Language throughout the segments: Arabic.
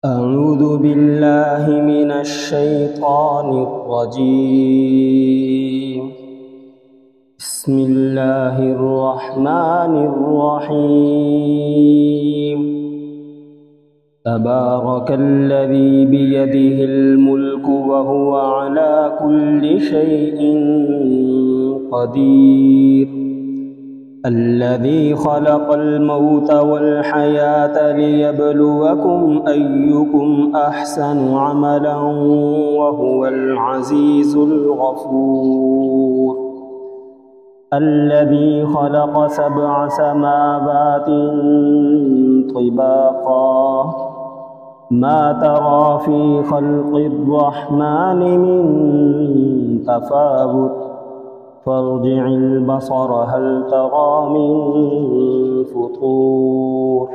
أعوذ بالله من الشيطان الرجيم. بسم الله الرحمن الرحيم. تبارك الذي بيده الملك وهو على كل شيء قدير. الذي خلق الموت والحياة ليبلوكم أيكم أحسن عملا وهو العزيز الغفور. الذي خلق 7 سماوات طباقا ما ترى في خلق الرحمن من تفاوت فارجع البصر هل ترى من فطور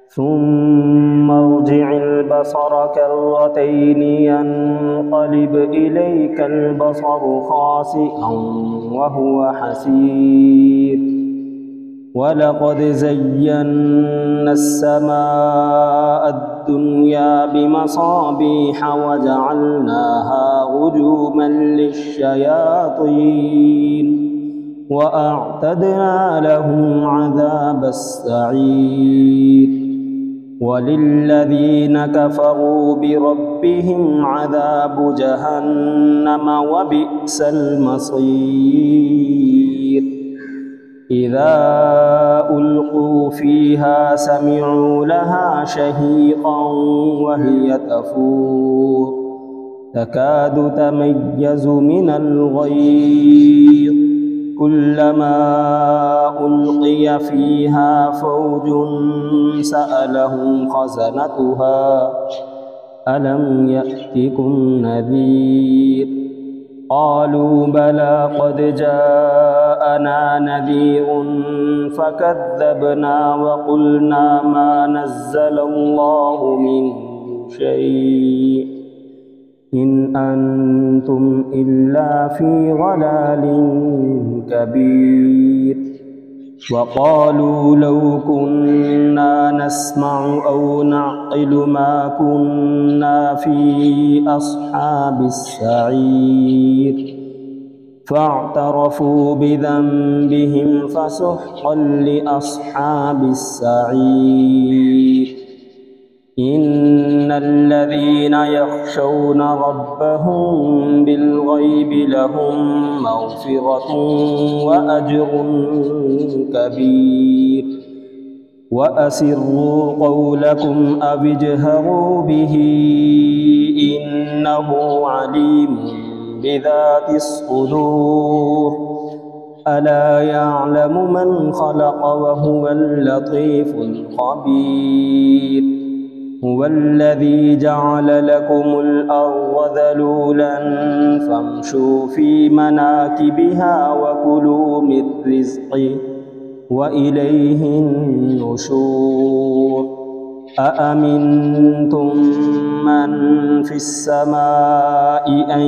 ثم ارجع البصر كرتين ينقلب إليك البصر خاسئا وهو حسير. ولقد زينا السماء الدنيا بمصابيح وجعلناها رجوما للشياطين وأعتدنا لهم عذاب السعير. وللذين كفروا بربهم عذاب جهنم وبئس المصير. إذا ألقوا فيها سمعوا لها شهيقا وهي تفور تكاد تميز من الغيظ كلما ألقي فيها فوج سألهم خزنتها ألم يأتكم نذير قالوا بلى قد جاءنا نذير فكذبنا وقلنا ما نزل الله من شيء إن أنتم إلا في ضلال كبير. وقالوا لو كنا نسمع أو نعقل ما كنا في أصحاب السعير فاعترفوا بذنبهم فسحقا لأصحاب السعير. إن الذين يخشون ربهم بالغيب لهم مغفرة وأجر كبير. وأسروا قولكم أو اجهروا به إنه عليم بذات الصدور. ألا يعلم من خلق وهو اللطيف الخبير. هو الذي جعل لكم الأرض ذلولا فامشوا في مناكبها وكلوا من رزقه وإليه النشور. أأمنتم من في السماء أن